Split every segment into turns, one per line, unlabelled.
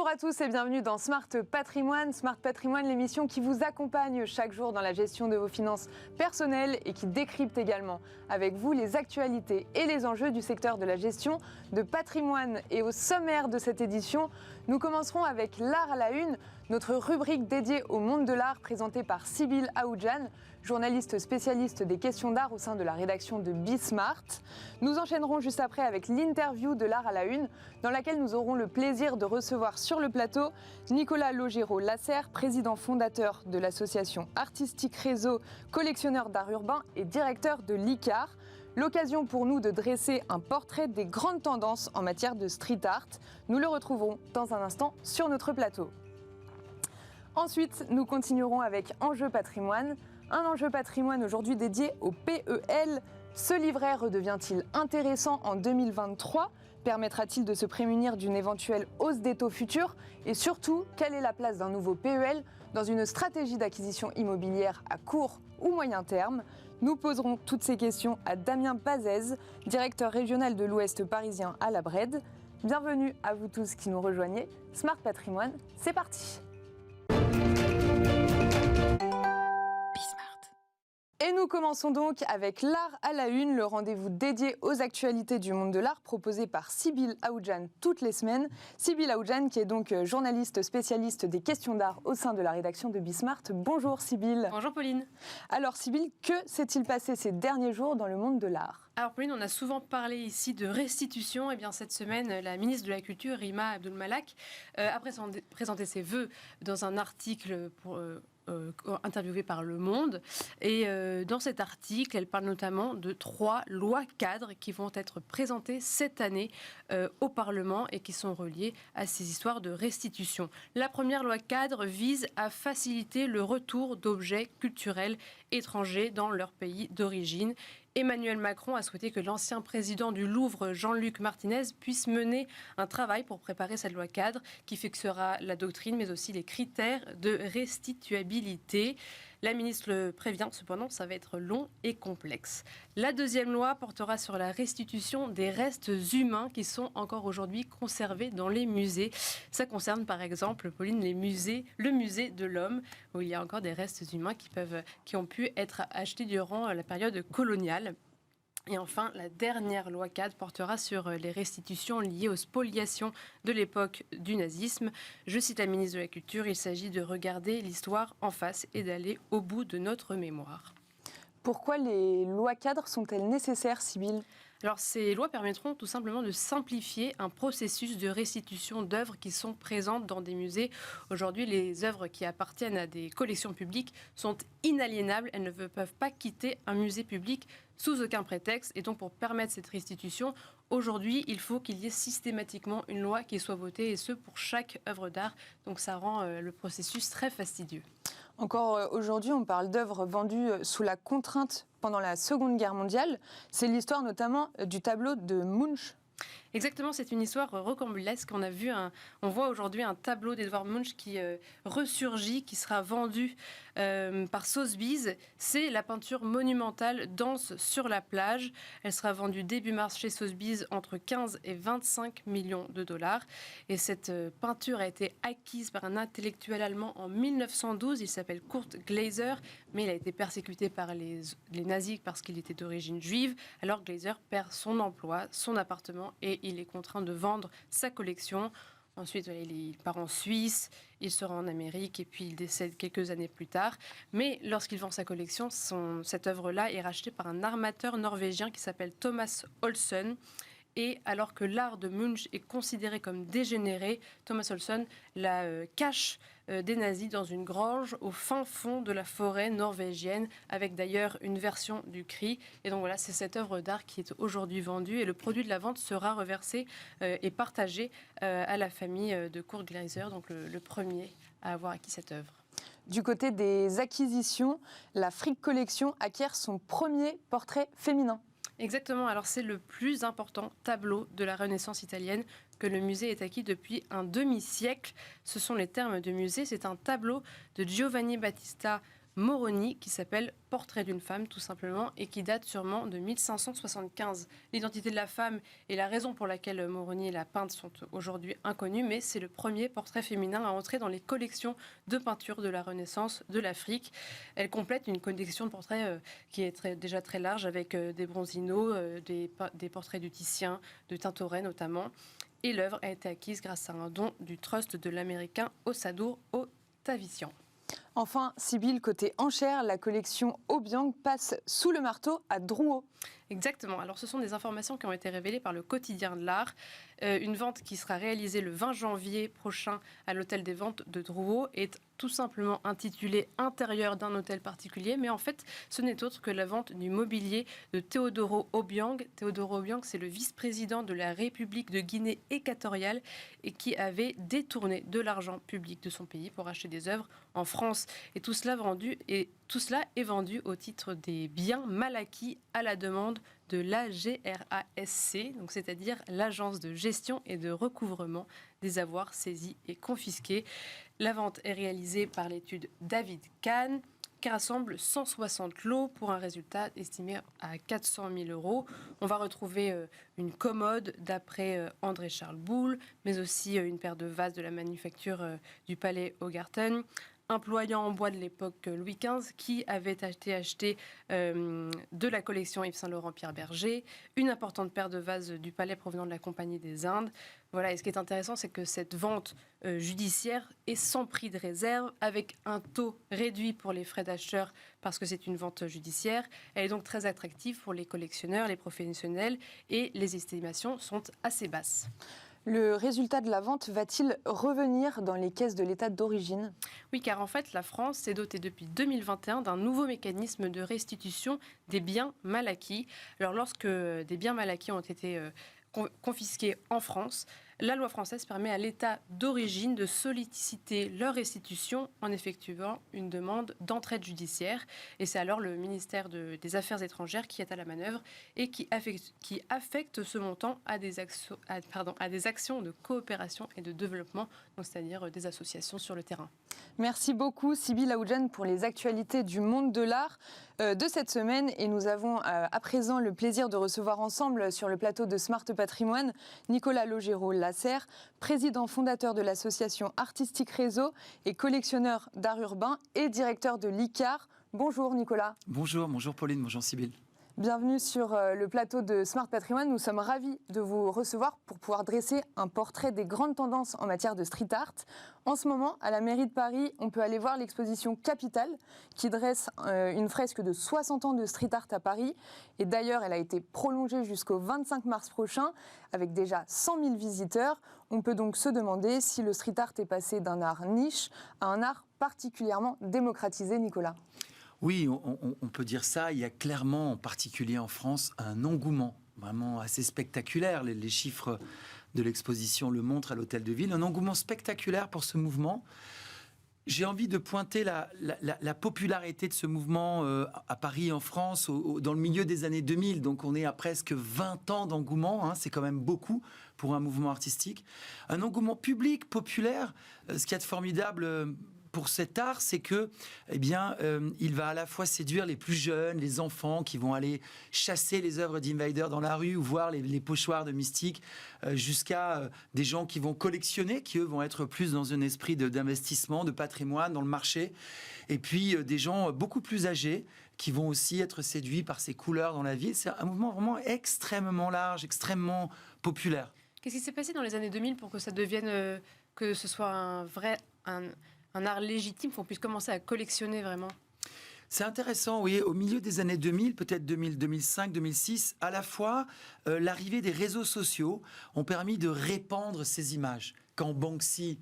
Bonjour à tous et bienvenue dans Smart Patrimoine. Smart Patrimoine, l'émission qui vous accompagne chaque jour dans la gestion de vos finances personnelles et qui décrypte également avec vous les actualités et les enjeux du secteur de la gestion de patrimoine. Et au sommaire de cette édition, nous commencerons avec l'art à la une, notre rubrique dédiée au monde de l'art présentée par Sybille Aoudjan, journaliste spécialiste des questions d'art au sein de la rédaction de Bismart. Nous enchaînerons juste après avec l'interview de l'art à la une, dans laquelle nous aurons le plaisir de recevoir sur le plateau Nicolas Logero-Lasserre, président fondateur de l'association artistique Réseau, collectionneur d'art urbain et directeur de l'ICAR. L'occasion pour nous de dresser un portrait des grandes tendances en matière de street art. Nous le retrouverons dans un instant sur notre plateau. Ensuite, nous continuerons avec Enjeu patrimoine. Un enjeu patrimoine aujourd'hui dédié au PEL. Ce livret redevient-il intéressant en 2023 ? Permettra-t-il de se prémunir d'une éventuelle hausse des taux futurs ? Et surtout, quelle est la place d'un nouveau PEL dans une stratégie d'acquisition immobilière à court ou moyen terme ? Nous poserons toutes ces questions à Damien Pazès, directeur régional de l'Ouest parisien à la Bred. Bienvenue à vous tous qui nous rejoignez. Smart Patrimoine, c'est parti. Et nous commençons donc avec l'art à la une, le rendez-vous dédié aux actualités du monde de l'art proposé par Sybille Aoudjan toutes les semaines. Sybille Aoudjan qui est donc journaliste spécialiste des questions d'art au sein de la rédaction de Bismart. Bonjour Sybille.
Bonjour Pauline.
Alors Sybille, que s'est-il passé ces derniers jours dans le monde de l'art ?
Alors Pauline, on a souvent parlé ici de restitution. Et bien cette semaine, la ministre de la Culture, Rima Abdul-Malak, a présenté ses vœux dans un article interviewé par Le Monde. Et dans cet article, elle parle notamment de 3 lois cadres qui vont être présentées cette année au Parlement et qui sont reliées à ces histoires de restitution. La première loi cadre vise à faciliter le retour d'objets culturels étrangers dans leur pays d'origine. Emmanuel Macron a souhaité que l'ancien président du Louvre, Jean-Luc Martinez, puisse mener un travail pour préparer cette loi cadre qui fixera la doctrine, mais aussi les critères de restituabilité. La ministre le prévient, cependant, ça va être long et complexe. La deuxième loi portera sur la restitution des restes humains qui sont encore aujourd'hui conservés dans les musées. Ça concerne par exemple, Pauline, le musée de l'Homme, où il y a encore des restes humains qui ont pu être achetés durant la période coloniale. Et enfin, la dernière loi cadre portera sur les restitutions liées aux spoliations de l'époque du nazisme. Je cite la ministre de la Culture, il s'agit de regarder l'histoire en face et d'aller au bout de notre mémoire.
Pourquoi les lois cadres sont-elles nécessaires, Sybille ?
Alors, ces lois permettront tout simplement de simplifier un processus de restitution d'œuvres qui sont présentes dans des musées. Aujourd'hui, les œuvres qui appartiennent à des collections publiques sont inaliénables. Elles ne peuvent pas quitter un musée public sous aucun prétexte. Et donc, pour permettre cette restitution, aujourd'hui, il faut qu'il y ait systématiquement une loi qui soit votée, et ce, pour chaque œuvre d'art. Donc, ça rend le processus très fastidieux.
Encore aujourd'hui, on parle d'œuvres vendues sous la contrainte pendant la Seconde Guerre mondiale. C'est l'histoire notamment du tableau de Munch.
Exactement, c'est une histoire rocambolesque. On voit aujourd'hui un tableau d'Edvard Munch qui ressurgit, qui sera vendu par Sotheby's. C'est la peinture monumentale Danse sur la plage. Elle sera vendue début mars chez Sotheby's entre 15 et 25 millions de dollars. Et cette peinture a été acquise par un intellectuel allemand en 1912. Il s'appelle Kurt Glaser, mais il a été persécuté par les nazis parce qu'il était d'origine juive. Alors Glaser perd son emploi, son appartement, et il est contraint de vendre sa collection. Ensuite, il part en Suisse, il se rend en Amérique et puis il décède quelques années plus tard. Mais lorsqu'il vend sa collection, cette œuvre-là est rachetée par un armateur norvégien qui s'appelle Thomas Olsen. Et alors que l'art de Munch est considéré comme dégénéré, Thomas Olsen la cache des nazis dans une grange au fin fond de la forêt norvégienne, avec d'ailleurs une version du cri. Et donc voilà, c'est cette œuvre d'art qui est aujourd'hui vendue, et le produit de la vente sera reversé et partagé à la famille de Kurt Glaser, donc le premier à avoir acquis cette œuvre.
Du côté des acquisitions, la Frick Collection acquiert son premier portrait féminin.
Exactement, alors c'est le plus important tableau de la Renaissance italienne que le musée ait acquis depuis un demi-siècle. Ce sont les termes du musée, c'est un tableau de Giovanni Battista Moroni qui s'appelle Portrait d'une femme tout simplement et qui date sûrement de 1575. L'identité de la femme et la raison pour laquelle Moroni l'a peinte sont aujourd'hui inconnues, mais c'est le premier portrait féminin à entrer dans les collections de peinture de la Renaissance de l'Afrique. Elle complète une collection de portraits qui est déjà très large avec des Bronzino, des portraits du Titien, de Tintoret notamment. Et l'œuvre a été acquise grâce à un don du trust de l'américain Ossadour Otavissian.
Enfin, Sybille, côté enchères, la collection Obiang passe sous le marteau à Drouot.
Exactement. Alors, ce sont des informations qui ont été révélées par le Quotidien de l'Art. Une vente qui sera réalisée le 20 janvier prochain à l'hôtel des ventes de Drouot est tout simplement intitulée « Intérieur d'un hôtel particulier ». Mais en fait, ce n'est autre que la vente du mobilier de Teodoro Obiang. Teodoro Obiang, c'est le vice-président de la République de Guinée équatoriale et qui avait détourné de l'argent public de son pays pour acheter des œuvres en France. Et tout cela est vendu au titre des biens mal acquis à la demande de l'AGRASC, donc c'est-à-dire l'Agence de gestion et de recouvrement des avoirs saisis et confisqués. La vente est réalisée par l'étude David Kahn, qui rassemble 160 lots pour un résultat estimé à 400 000 €. On va retrouver une commode d'après André-Charles Boulle, mais aussi une paire de vases de la manufacture du Palais Hogarten, un ployant en bois de l'époque Louis XV qui avait été acheté de la collection Yves Saint-Laurent Pierre Berger, une importante paire de vases du palais provenant de la Compagnie des Indes. Voilà, et ce qui est intéressant, c'est que cette vente judiciaire est sans prix de réserve, avec un taux réduit pour les frais d'acheteur parce que c'est une vente judiciaire. Elle est donc très attractive pour les collectionneurs, les professionnels, et les estimations sont assez basses.
Le résultat de la vente va-t-il revenir dans les caisses de l'État d'origine ?
Oui, car en fait, la France s'est dotée depuis 2021 d'un nouveau mécanisme de restitution des biens mal acquis. Alors, lorsque des biens mal acquis ont été confisqués en France, la loi française permet à l'État d'origine de solliciter leur restitution en effectuant une demande d'entraide judiciaire. Et c'est alors le ministère des Affaires étrangères qui est à la manœuvre et qui affecte ce montant à des actions de coopération et de développement, donc c'est-à-dire des associations sur le terrain.
Merci beaucoup Sybille Aoudjane pour les actualités du monde de l'art de cette semaine. Et nous avons à présent le plaisir de recevoir ensemble sur le plateau de Smart Patrimoine Nicolas Logero-Lasserre, président fondateur de l'association Artistique Réseau et collectionneur d'art urbain et directeur de l'ICAR. Bonjour Nicolas.
Bonjour Pauline, bonjour Sybille.
Bienvenue sur le plateau de Smart Patrimoine. Nous sommes ravis de vous recevoir pour pouvoir dresser un portrait des grandes tendances en matière de street art. En ce moment, à la mairie de Paris, on peut aller voir l'exposition Capitale qui dresse une fresque de 60 ans de street art à Paris. Et d'ailleurs, elle a été prolongée jusqu'au 25 mars prochain avec déjà 100 000 visiteurs. On peut donc se demander si le street art est passé d'un art niche à un art particulièrement démocratisé, Nicolas.
Oui, on peut dire ça. Il y a clairement, en particulier en France, un engouement vraiment assez spectaculaire. Les chiffres de l'exposition le montrent à l'Hôtel de Ville. Un engouement spectaculaire pour ce mouvement. J'ai envie de pointer la popularité de ce mouvement à Paris, en France, dans le milieu des années 2000. Donc on est à presque 20 ans d'engouement. C'est quand même beaucoup pour un mouvement artistique. Un engouement public, populaire. Ce qu'il y a de formidable pour cet art, c'est que, il va à la fois séduire les plus jeunes, les enfants qui vont aller chasser les œuvres d'Invader dans la rue ou voir les pochoirs de Mystique, jusqu'à des gens qui vont collectionner, qui eux vont être plus dans un esprit d'investissement, de patrimoine, dans le marché. Et puis des gens beaucoup plus âgés qui vont aussi être séduits par ces couleurs dans la ville. C'est un mouvement vraiment extrêmement large, extrêmement populaire.
Qu'est-ce qui s'est passé dans les années 2000 pour que ça devienne, que ce soit un art légitime, qu'on puisse commencer à collectionner vraiment?
C'est intéressant, oui. Au milieu des années 2000, peut-être 2005, 2006, à la fois, l'arrivée des réseaux sociaux ont permis de répandre ces images. Quand Banksy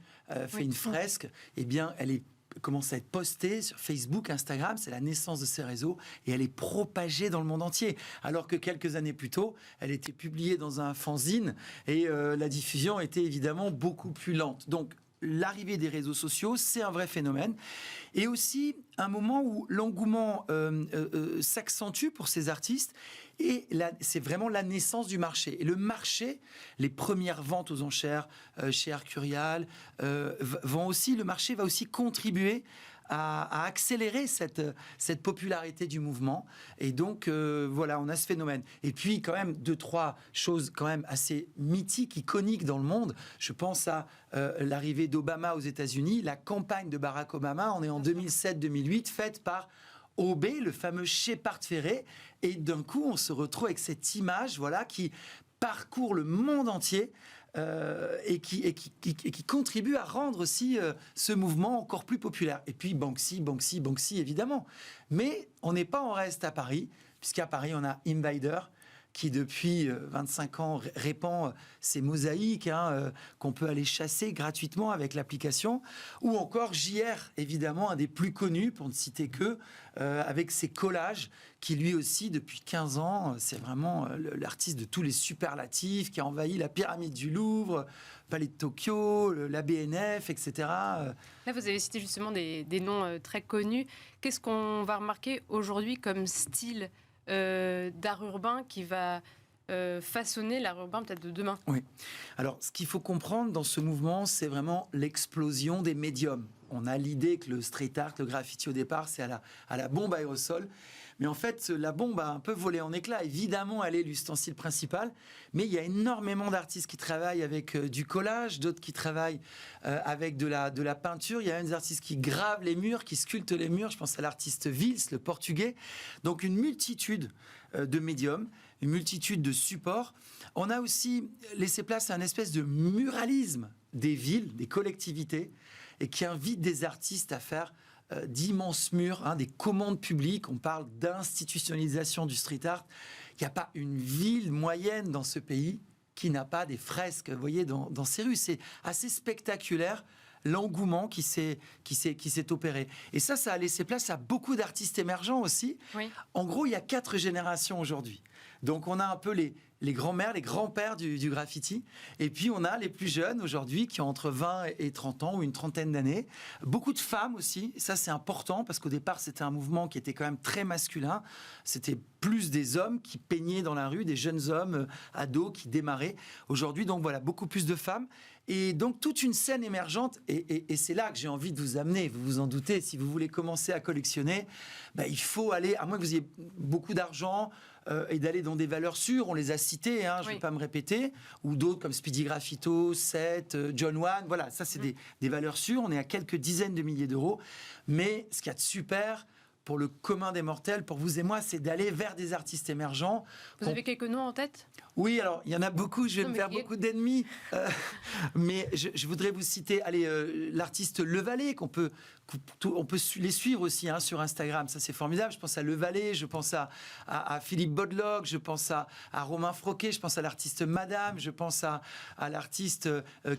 fait une fresque, elle commence à être postée sur Facebook, Instagram, c'est la naissance de ces réseaux, et elle est propagée dans le monde entier. Alors que quelques années plus tôt, elle était publiée dans un fanzine, et la diffusion était évidemment beaucoup plus lente. Donc, l'arrivée des réseaux sociaux, c'est un vrai phénomène. Et aussi un moment où l'engouement s'accentue pour ces artistes. Et là, c'est vraiment la naissance du marché. Et le marché, les premières ventes aux enchères chez Arcurial, le marché va aussi contribuer à accélérer cette popularité du mouvement. Et donc, voilà, on a ce phénomène. Et puis, quand même, 2-3 choses quand même assez mythiques, iconiques dans le monde. Je pense à l'arrivée d'Obama aux États-Unis, la campagne de Barack Obama, on est en 2007-2008, faite par OB, le fameux Shepard Fairey. Et d'un coup, on se retrouve avec cette image, voilà, qui parcourt le monde entier. Et qui contribue à rendre aussi ce mouvement encore plus populaire. Et puis Banksy, évidemment. Mais on n'est pas en reste à Paris, puisqu'à Paris, on a Invader, qui depuis 25 ans répand ces mosaïques qu'on peut aller chasser gratuitement avec l'application, ou encore JR, évidemment, un des plus connus, pour ne citer que, avec ses collages, qui lui aussi, depuis 15 ans, c'est vraiment l'artiste de tous les superlatifs, qui a envahi la pyramide du Louvre, Palais de Tokyo, la BNF, etc.
Là, vous avez cité justement des noms très connus. Qu'est-ce qu'on va remarquer aujourd'hui comme style d'art urbain qui va façonner l'art urbain peut-être de demain?
Oui. Alors, ce qu'il faut comprendre dans ce mouvement, c'est vraiment l'explosion des médiums. On a l'idée que le street art, le graffiti au départ, c'est à la bombe aérosol. Mais en fait, la bombe a un peu volé en éclats. Évidemment, elle est l'ustensile principal. Mais il y a énormément d'artistes qui travaillent avec du collage, d'autres qui travaillent avec de la peinture. Il y a même des artistes qui gravent les murs, qui sculptent les murs. Je pense à l'artiste Vils, le portugais. Donc, une multitude de médiums, une multitude de supports. On a aussi laissé place à une espèce de muralisme des villes, des collectivités, et qui invite des artistes à faire d'immenses murs, des commandes publiques. On parle d'institutionnalisation du street art. Il n'y a pas une ville moyenne dans ce pays qui n'a pas des fresques, vous voyez, dans ces rues. C'est assez spectaculaire l'engouement qui s'est opéré. Et ça a laissé place à beaucoup d'artistes émergents aussi.
Oui.
En gros, il y a 4 générations aujourd'hui. Donc, on a un peu les grands-mères, les grands-pères du graffiti. Et puis, on a les plus jeunes aujourd'hui qui ont entre 20 et 30 ans ou une trentaine d'années. Beaucoup de femmes aussi. Ça, c'est important parce qu'au départ, c'était un mouvement qui était quand même très masculin. C'était plus des hommes qui peignaient dans la rue, des jeunes hommes, ados qui démarraient. Aujourd'hui, donc voilà, beaucoup plus de femmes. Et donc, toute une scène émergente. Et c'est là que j'ai envie de vous amener. Vous vous en doutez, si vous voulez commencer à collectionner, il faut aller, à moins que vous ayez beaucoup d'argent, et d'aller dans des valeurs sûres, on les a citées, je ne vais pas me répéter, ou d'autres comme Speedy Graffito, Seth, John One, voilà, ça c'est des valeurs sûres, on est à quelques dizaines de milliers d'euros, mais ce qu'il y a de super pour le commun des mortels, pour vous et moi, c'est d'aller vers des artistes émergents.
Vous avez quelques noms en tête ?
Oui, alors il y en a beaucoup, je vais me faire beaucoup d'ennemis, mais je voudrais vous citer l'artiste Levalet, on peut les suivre aussi sur Instagram, ça c'est formidable. Je pense à Levalet, je pense à Philippe Bodlock, je pense à Romain Froquet, je pense à l'artiste Madame, je pense à l'artiste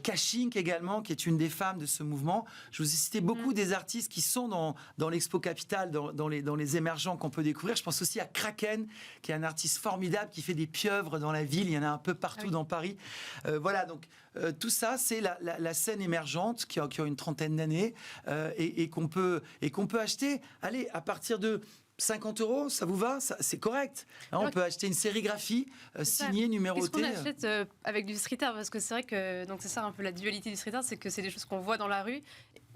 Kashink également, qui est une des femmes de ce mouvement. Je vous ai cité beaucoup des artistes qui sont dans l'Expo Capital, dans les émergents qu'on peut découvrir. Je pense aussi à Kraken, qui est un artiste formidable, qui fait des pieuvres dans la ville, il y en a un peu partout dans Paris. Voilà, donc tout ça, c'est la scène émergente qui a une trentaine d'années et qu'on peut acheter. Allez, à partir de 50 €, ça vous va ? C'est correct. On peut acheter une sérigraphie signée, numérotée.
Qu'est-ce qu'on achète avec du street art ? Parce que c'est vrai que c'est ça un peu la dualité du street art, c'est que c'est des choses qu'on voit dans la rue.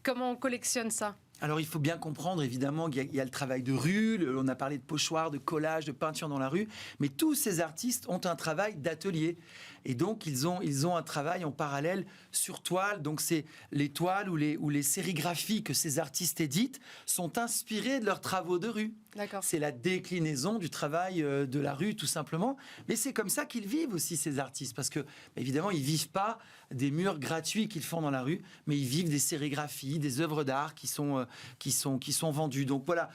Comment on collectionne ça ?
Alors, il faut bien comprendre, évidemment, qu'il y a le travail de rue, on a parlé de pochoir, de collage, de peinture dans la rue, mais tous ces artistes ont un travail d'atelier. Et donc, ils ont un travail en parallèle sur toile. Donc, c'est les toiles ou les sérigraphies que ces artistes éditent sont inspirées de leurs travaux de rue.
D'accord.
C'est la déclinaison du travail de la rue, tout simplement. Mais c'est comme ça qu'ils vivent aussi, ces artistes. Parce que, évidemment, ils ne vivent pas des murs gratuits qu'ils font dans la rue, mais ils vivent des sérigraphies, des œuvres d'art qui sont vendues. Donc voilà,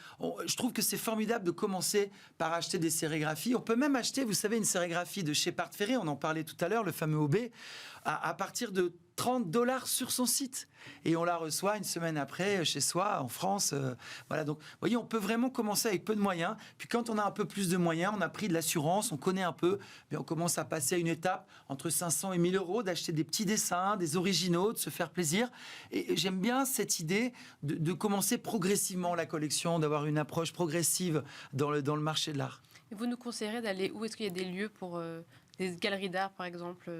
je trouve que c'est formidable de commencer par acheter des sérigraphies. On peut même acheter, vous savez, une sérigraphie de Shepard Fairey, on en parlait tout à l'heure, le fameux OB, à partir de 30 $ sur son site. Et on la reçoit une semaine après chez soi, en France. Voilà, donc, vous voyez, on peut vraiment commencer avec peu de moyens. Puis quand on a un peu plus de moyens, on a pris de l'assurance, on connaît un peu, mais on commence à passer à une étape entre 500 et 1000 €, d'acheter des petits dessins, des originaux, de se faire plaisir. Et j'aime bien cette idée de commencer progressivement la collection, d'avoir une approche progressive dans le marché de l'art.
Et vous nous conseillerez d'aller où ? Est-ce qu'il y a des lieux pour des galeries d'art, par exemple,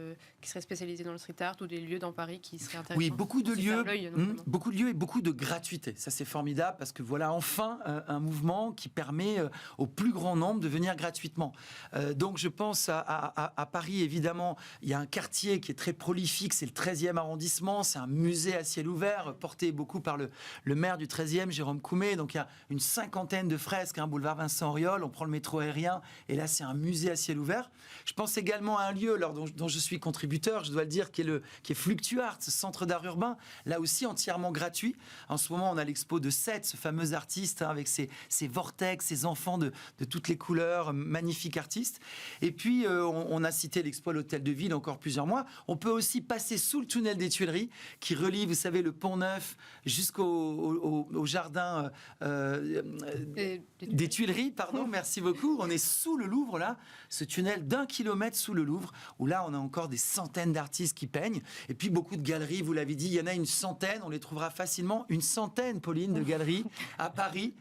qui seraient spécialisées dans le street art ou des lieux dans Paris qui seraient intéressants.
Oui, beaucoup de
Se
lieux,
faire l'œil, notamment.
beaucoup de lieux et beaucoup de gratuité. Ça, c'est formidable parce que voilà enfin un mouvement qui permet au plus grand nombre de venir gratuitement. Donc, je pense à Paris, évidemment, il y a un quartier qui est très prolifique, c'est le 13e arrondissement, c'est un musée à ciel ouvert, porté beaucoup par le maire du 13e, Jérôme Coumet. Donc, il y a une 50aine de fresques, boulevard Vincent Auriol, on prend le métro aérien, et là, c'est un musée à ciel ouvert. Je pense également à un lieu dont je suis contributeur, je dois le dire, qui est Fluctuart, ce centre d'art urbain, là aussi entièrement gratuit. En ce moment, on a l'expo de Seth, ce fameux artiste, avec ses vortex, ses enfants de toutes les couleurs, magnifique artiste. Et puis, on a cité l'expo à l'Hôtel de Ville encore plusieurs mois. On peut aussi passer sous le tunnel des Tuileries, qui relie, vous savez, le Pont Neuf jusqu'au jardin des Tuileries, pardon, merci beaucoup. On est sous le Louvre, là, ce tunnel d'1 kilomètre sous le Louvre, où là, on a encore des centaines d'artistes qui peignent. Et puis, beaucoup de galeries, vous l'avez dit, il y en a une centaine, on les trouvera facilement, une centaine, Pauline, de galeries à Paris,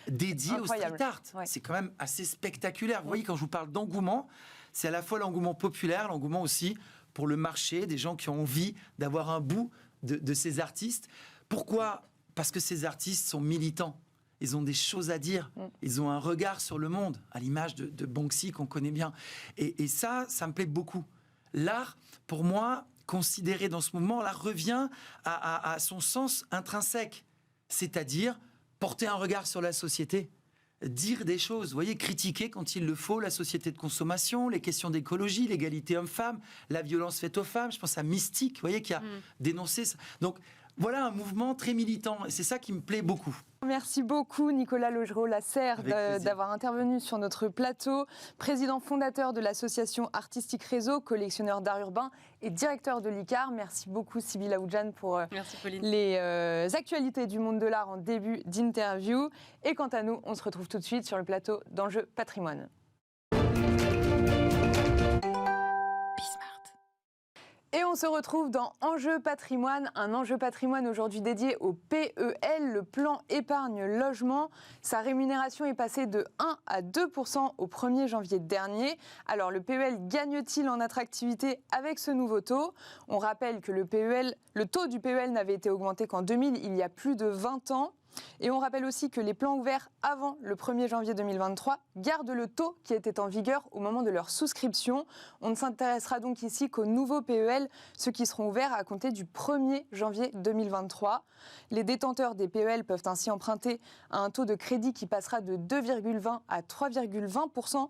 dédiées au street art. Ouais. C'est quand même assez spectaculaire. Vous voyez, quand je vous parle d'engouement, c'est à la fois l'engouement populaire, l'engouement aussi pour le marché, des gens qui ont envie d'avoir un bout de ces artistes. Pourquoi ? Parce que ces artistes sont militants. Ils ont des choses à dire. Ils ont un regard sur le monde, à l'image de Banksy qu'on connaît bien. Et ça me plaît beaucoup. L'art, pour moi, considéré dans ce mouvement, là, revient à son sens intrinsèque. C'est-à-dire porter un regard sur la société, dire des choses, vous voyez, critiquer quand il le faut la société de consommation, les questions d'écologie, l'égalité homme-femme, la violence faite aux femmes. Je pense à Mystique, vous voyez, qui a dénoncé ça. Donc, voilà un mouvement très militant, et c'est ça qui me plaît beaucoup.
Merci beaucoup Nicolas Laugereau-Lasserre d'avoir intervenu sur notre plateau, président fondateur de l'association Artistique Réseau, collectionneur d'art urbain et directeur de l'ICAR. Merci beaucoup Sybille Aoudjan pour les actualités du monde de l'art en début d'interview. Et quant à nous, on se retrouve tout de suite sur le plateau d'Enjeux Patrimoine. Et on se retrouve dans Enjeux Patrimoine, un enjeu patrimoine aujourd'hui dédié au PEL, le plan épargne logement. Sa rémunération est passée de 1 à 2% au 1er janvier dernier. Alors le PEL gagne-t-il en attractivité avec ce nouveau taux ? On rappelle que le taux du PEL n'avait été augmenté qu'en 2000, il y a plus de 20 ans. Et on rappelle aussi que les plans ouverts avant le 1er janvier 2023 gardent le taux qui était en vigueur au moment de leur souscription. On ne s'intéressera donc ici qu'aux nouveaux PEL, ceux qui seront ouverts à compter du 1er janvier 2023. Les détenteurs des PEL peuvent ainsi emprunter à un taux de crédit qui passera de 2,20 à 3,20%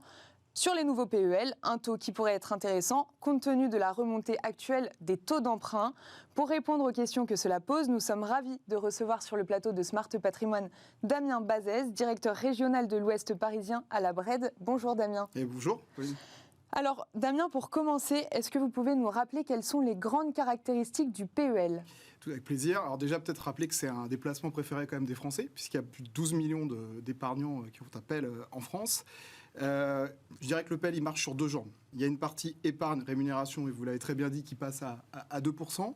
sur les nouveaux PEL, un taux qui pourrait être intéressant compte tenu de la remontée actuelle des taux d'emprunt. Pour répondre aux questions que cela pose, nous sommes ravis de recevoir sur le plateau de Smart Patrimoine Damien Bazès, directeur régional de l'Ouest parisien à la BRED. Bonjour Damien.
Et bonjour. Oui.
Alors Damien, pour commencer, est-ce que vous pouvez nous rappeler quelles sont les grandes caractéristiques du PEL ?
Tout avec plaisir. Alors déjà, peut-être rappeler que c'est un des placements préférés quand même des Français, puisqu'il y a plus de 12 millions d'épargnants qui font appel en France. Je dirais que le PEL, il marche sur deux jambes. Il y a une partie épargne, rémunération, et vous l'avez très bien dit, qui passe à 2%.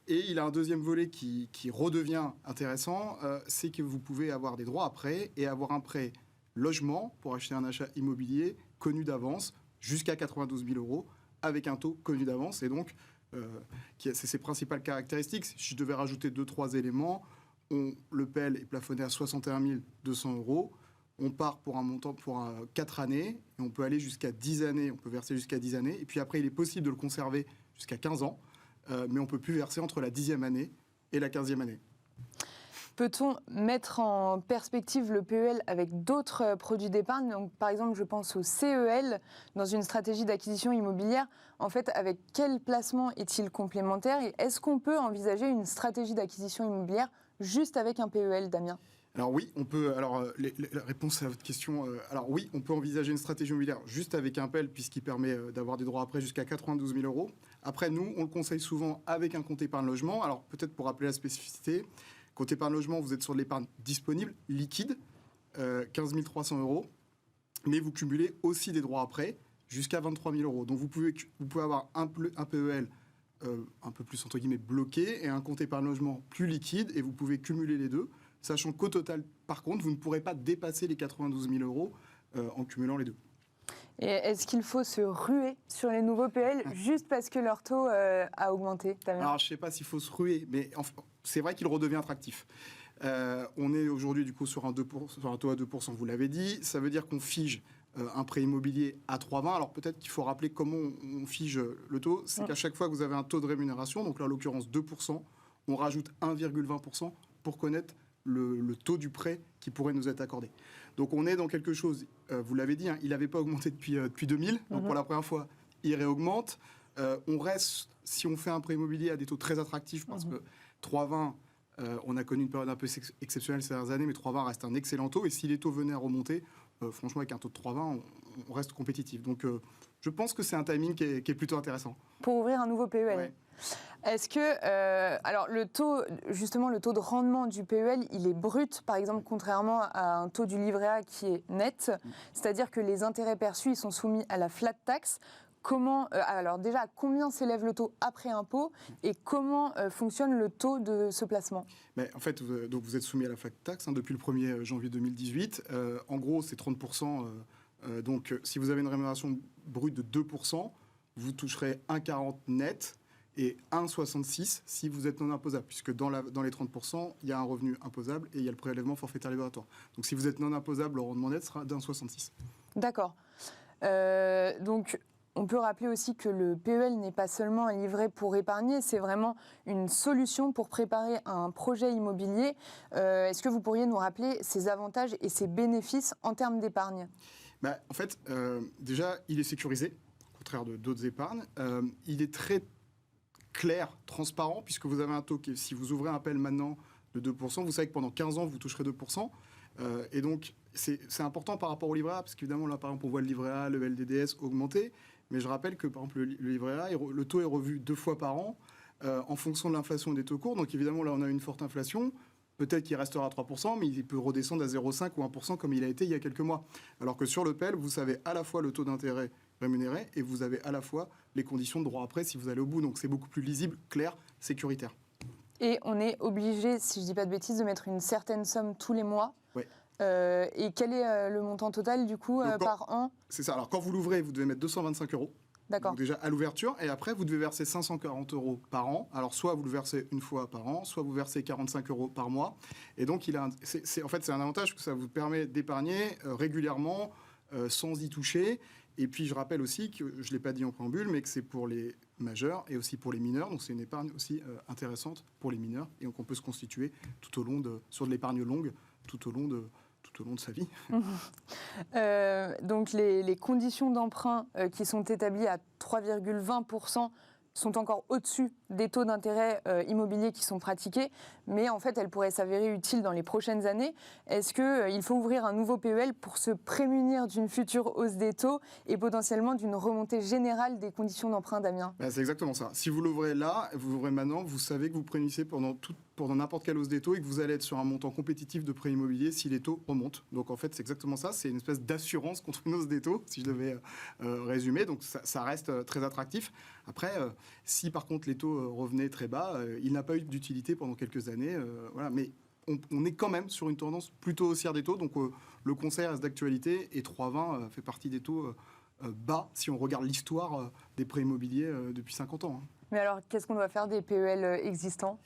Et il a un deuxième volet qui redevient intéressant, c'est que vous pouvez avoir des droits à prêt et avoir un prêt logement pour acheter un achat immobilier connu d'avance jusqu'à 92 000 € avec un taux connu d'avance. Et donc, c'est ses principales caractéristiques. Si je devais rajouter 2-3 éléments, le PEL est plafonné à 61 200 €. On part pour un montant pour 4 années, et on peut aller jusqu'à 10 années, on peut verser jusqu'à 10 années, et puis après il est possible de le conserver jusqu'à 15 ans, mais on ne peut plus verser entre la 10e année et la 15e année.
Peut-on mettre en perspective le PEL avec d'autres produits d'épargne ? Donc, par exemple, je pense au CEL dans une stratégie d'acquisition immobilière. En fait, avec quel placement est-il complémentaire ? Et est-ce qu'on peut envisager une stratégie d'acquisition immobilière juste avec un PEL, Damien ?
Alors oui, on peut. Alors la réponse à votre question. Alors oui, on peut envisager une stratégie immobilière juste avec un PEL puisqu'il permet d'avoir des droits à prêt jusqu'à 92 000 €. Après, nous, on le conseille souvent avec un compte épargne logement. Alors peut-être pour rappeler la spécificité, compte épargne logement, vous êtes sur de l'épargne disponible, liquide, 15 300 €, mais vous cumulez aussi des droits à prêt jusqu'à 23 000 €. Donc vous pouvez avoir un PEL un peu plus entre guillemets bloqué et un compte épargne logement plus liquide et vous pouvez cumuler les deux. Sachant qu'au total, par contre, vous ne pourrez pas dépasser les 92 000 € en cumulant les deux.
Et est-ce qu'il faut se ruer sur les nouveaux PEL juste parce que leur taux a augmenté, Damien?
Alors, je ne sais pas s'il faut se ruer, mais c'est vrai qu'il redevient attractif. On est aujourd'hui du coup sur un taux à 2%, vous l'avez dit. Ça veut dire qu'on fige un prêt immobilier à 3,20. Alors peut-être qu'il faut rappeler comment on fige le taux. C'est qu'à chaque fois que vous avez un taux de rémunération, donc là en l'occurrence 2%, on rajoute 1,20% pour connaître le taux du prêt qui pourrait nous être accordé. Donc on est dans quelque chose, vous l'avez dit, il n'avait pas augmenté depuis 2000. Donc pour la première fois, il réaugmente. On reste, si on fait un prêt immobilier à des taux très attractifs, parce que 3,20... on a connu une période un peu exceptionnelle ces dernières années, mais 3,20 reste un excellent taux. Et si les taux venaient à remonter, franchement, avec un taux de 3,20, on reste compétitif. Donc, je pense que c'est un timing qui est plutôt intéressant.
Pour ouvrir un nouveau PEL.
Ouais.
Est-ce que, alors le taux de rendement du PEL, il est brut, par exemple, contrairement à un taux du livret A qui est net, c'est-à-dire que les intérêts perçus, ils sont soumis à la flat tax. Alors déjà, à combien s'élève le taux après impôt et comment fonctionne le taux de ce placement?
Mais en fait, donc vous êtes soumis à la flat tax depuis le 1er janvier 2018. En gros, c'est 30%. Donc, si vous avez une rémunération brute de 2%, vous toucherez 1,40 net et 1,66 si vous êtes non imposable, puisque dans les 30%, il y a un revenu imposable et il y a le prélèvement forfaitaire libératoire. Donc, si vous êtes non imposable, le rendement net sera d'1,66.
D'accord. Donc, on peut rappeler aussi que le PEL n'est pas seulement un livret pour épargner, c'est vraiment une solution pour préparer un projet immobilier. Est-ce que vous pourriez nous rappeler ses avantages et ses bénéfices en termes d'épargne?
En fait, déjà, il est sécurisé, au contraire de d'autres épargnes. Il est très clair, transparent, puisque vous avez un taux qui, si vous ouvrez un PEL maintenant de 2%, vous savez que pendant 15 ans, vous toucherez 2%. Et donc, c'est important par rapport au livret A, parce qu'évidemment, là, par exemple, on voit le livret A, le LDDS augmenter. Mais je rappelle que, par exemple, le livret A, le taux est revu 2 fois par an en fonction de l'inflation des taux courts. Donc, évidemment, là, on a une forte inflation. Peut-être qu'il restera à 3%, mais il peut redescendre à 0,5 ou 1% comme il a été il y a quelques mois. Alors que sur le PEL, vous savez à la fois le taux d'intérêt rémunéré et vous avez à la fois les conditions de droit après si vous allez au bout. Donc, c'est beaucoup plus lisible, clair, sécuritaire.
Et on est obligé, si je ne dis pas de bêtises, de mettre une certaine somme tous les mois.
Oui.
Et quel est le montant total, du coup, par an?
C'est ça. Alors, quand vous l'ouvrez, vous devez mettre 225 €.
D'accord.
Donc déjà à l'ouverture, et après, vous devez verser 540 € par an. Alors, soit vous le versez une fois par an, soit vous versez 45 € par mois. Et donc, en fait, c'est un avantage que ça vous permet d'épargner régulièrement, sans y toucher. Et puis, je rappelle aussi que, je ne l'ai pas dit en préambule, mais que c'est pour les majeurs et aussi pour les mineurs. Donc, c'est une épargne aussi intéressante pour les mineurs. Et donc, on peut se constituer sur de l'épargne longue, tout au long de sa vie.
Donc les conditions d'emprunt qui sont établies à 3,20% sont encore au-dessus des taux d'intérêt immobiliers qui sont pratiqués, mais en fait, elles pourraient s'avérer utiles dans les prochaines années. Est-ce qu'il faut ouvrir un nouveau PEL pour se prémunir d'une future hausse des taux et potentiellement d'une remontée générale des conditions d'emprunt, Damien?
C'est exactement ça. Si vous l'ouvrez là, vous l'ouvrez maintenant, vous savez que vous prémunissez pendant n'importe quelle hausse des taux et que vous allez être sur un montant compétitif de prêt immobilier si les taux remontent. Donc en fait, c'est exactement ça. C'est une espèce d'assurance contre une hausse des taux, si je devais résumer. Donc ça reste très attractif. Après, si par contre les taux revenaient très bas, il n'a pas eu d'utilité pendant quelques années. Voilà. Mais on est quand même sur une tendance plutôt haussière des taux. Donc le conseil reste d'actualité et 3,20 fait partie des taux bas si on regarde l'histoire des prêts immobiliers depuis 50 ans.
Mais alors, qu'est-ce qu'on doit faire des PEL existants?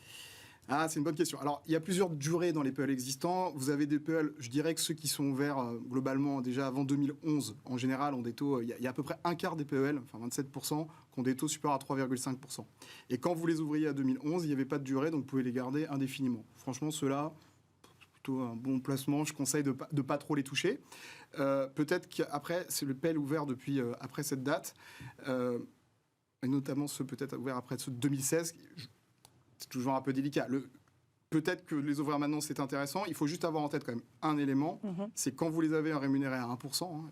C'est une bonne question. Alors, il y a plusieurs durées dans les PEL existants. Vous avez des PEL, je dirais que ceux qui sont ouverts globalement déjà avant 2011, en général, ont des taux. Il y a à peu près un quart des PEL, enfin 27%, qui ont des taux supérieurs à 3,5%. Et quand vous les ouvriez à 2011, il n'y avait pas de durée, donc vous pouvez les garder indéfiniment. Franchement, ceux-là, plutôt un bon placement. Je conseille de pas trop les toucher. Peut-être qu'après, c'est le PEL ouvert depuis après cette date, et notamment ceux peut-être ouverts après ceux de 2016. C'est toujours un peu délicat. Peut-être que les ouvrir maintenant, c'est intéressant. Il faut juste avoir en tête quand même un élément. C'est quand vous les avez rémunérés à 1%,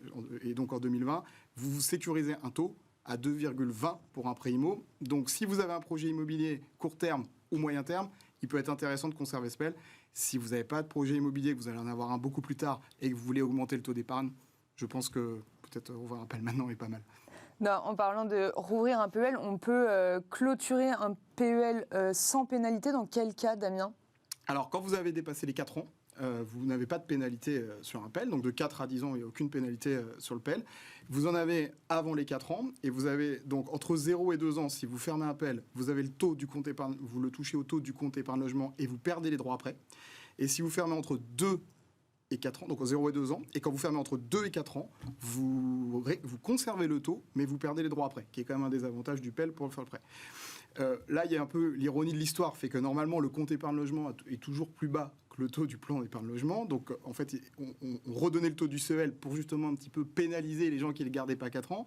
et donc en 2020, vous sécurisez un taux à 2,20 pour un prêt IMO. Donc si vous avez un projet immobilier court terme ou moyen terme, il peut être intéressant de conserver ce PEL. Si vous n'avez pas de projet immobilier, que vous allez en avoir un beaucoup plus tard et que vous voulez augmenter le taux d'épargne, je pense que peut-être ouvrir un PEL maintenant est pas mal.
Non, en parlant de rouvrir un PEL, on peut clôturer un PEL sans pénalité. Dans quel cas, Damien?
Alors, quand vous avez dépassé les 4 ans, vous n'avez pas de pénalité sur un PEL. Donc de 4 à 10 ans, il n'y a aucune pénalité sur le PEL. Vous en avez avant les 4 ans. Et vous avez donc entre 0 et 2 ans, si vous fermez un PEL, vous avez le taux du compte épargne, vous le touchez au taux du compte épargne logement et vous perdez les droits après. Et si vous fermez entre 2 et 4 ans, donc 0 et 2 ans, et quand vous fermez entre 2 et 4 ans, vous conservez le taux, mais vous perdez les droits après, qui est quand même un des avantages du PEL pour faire le prêt. Là, il y a un peu l'ironie de l'histoire, fait que normalement, le compte épargne logement est toujours plus bas que le taux du plan d'épargne logement. Donc, en fait, on redonnait le taux du CEL pour justement un petit peu pénaliser les gens qui ne le gardaient pas 4 ans.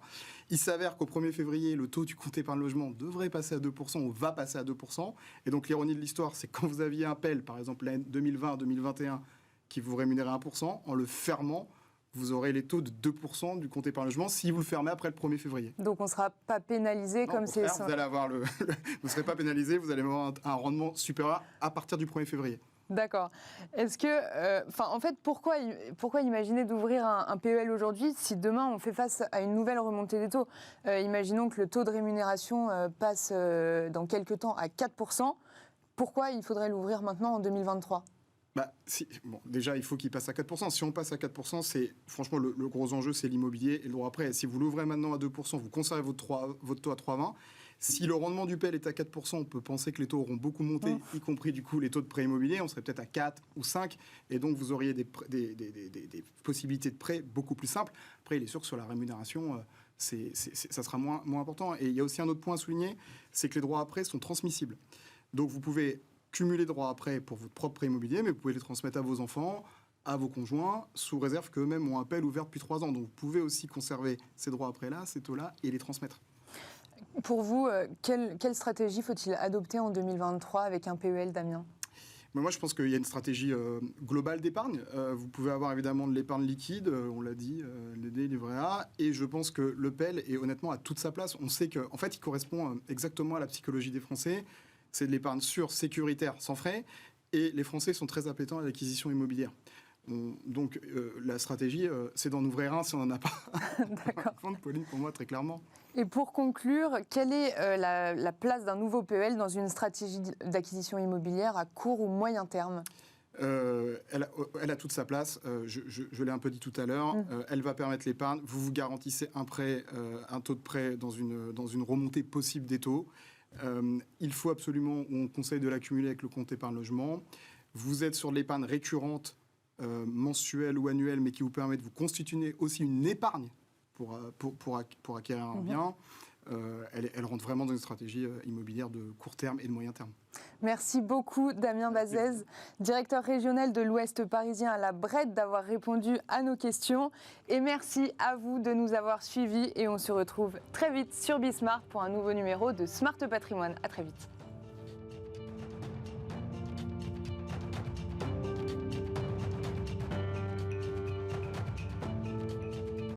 Il s'avère qu'au 1er février, le taux du compte épargne logement devrait passer à 2%, ou va passer à 2%. Et donc, l'ironie de l'histoire, c'est quand vous aviez un PEL, par exemple, l'année 2020-2021, qui vous rémunérait 1%, en le fermant, vous aurez les taux de 2% du compte épargne logement si vous le fermez après le 1er février.
Donc on ne sera pas pénalisé comme c'est ça.
Vous allez avoir vous ne serez pas pénalisé, vous allez avoir un rendement supérieur à partir du 1er février.
D'accord. Est-ce que, en fait, pourquoi imaginer d'ouvrir un PEL aujourd'hui si demain on fait face à une nouvelle remontée des taux? Imaginons que le taux de rémunération passe dans quelques temps à 4%. Pourquoi il faudrait l'ouvrir maintenant en 2023?
Déjà, il faut qu'il passe à 4%. Si on passe à 4%, c'est franchement le gros enjeu, c'est l'immobilier et le droit après. Si vous l'ouvrez maintenant à 2%, vous conservez votre taux à 3,20. Si le rendement du PEL est à 4%, on peut penser que les taux auront beaucoup monté, y compris du coup les taux de prêt immobilier. On serait peut-être à 4 ou 5, et donc vous auriez des possibilités de prêt beaucoup plus simples. Après, il est sûr que sur la rémunération, ça sera moins important. Et il y a aussi un autre point à souligner, c'est que les droits à prêt sont transmissibles. Donc vous pouvez cumuler droits à prêt pour votre propre prêt immobilier, mais vous pouvez les transmettre à vos enfants, à vos conjoints, sous réserve qu'eux-mêmes ont un PEL ouvert depuis 3 ans. Donc vous pouvez aussi conserver ces droits à prêt-là, ces taux-là, et les transmettre.
Pour vous, quelle stratégie faut-il adopter en 2023 avec un PEL, Damien ?
Mais moi, je pense qu'il y a une stratégie globale d'épargne. Vous pouvez avoir évidemment de l'épargne liquide, on l'a dit, l'ED, livret A, et je pense que le PEL est honnêtement à toute sa place. On sait qu'en fait, il correspond exactement à la psychologie des Français. C'est de l'épargne sûre, sécuritaire, sans frais, et les Français sont très appétents à l'acquisition immobilière. Donc la stratégie, c'est d'en ouvrir un si on n'en a pas.
D'accord.
Pauline, pour moi, très clairement.
Et pour conclure, quelle est la place d'un nouveau PEL dans une stratégie d'acquisition immobilière à court ou moyen terme ?
Elle a toute sa place, je l'ai un peu dit tout à l'heure, elle va permettre l'épargne, vous garantissez un prêt, un taux de prêt dans une remontée possible des taux. Il faut absolument, on conseille de l'accumuler avec le compte épargne logement. Vous êtes sur de l'épargne récurrente, mensuelle ou annuelle, mais qui vous permet de vous constituer aussi une épargne pour acquérir un bien. Elle rentre vraiment dans une stratégie immobilière de court terme et de moyen terme.
Merci beaucoup Damien Bazez, directeur régional de l'Ouest parisien à la Bred, d'avoir répondu à nos questions. Et merci à vous de nous avoir suivis. Et on se retrouve très vite sur Bismart pour un nouveau numéro de Smart Patrimoine. À très vite.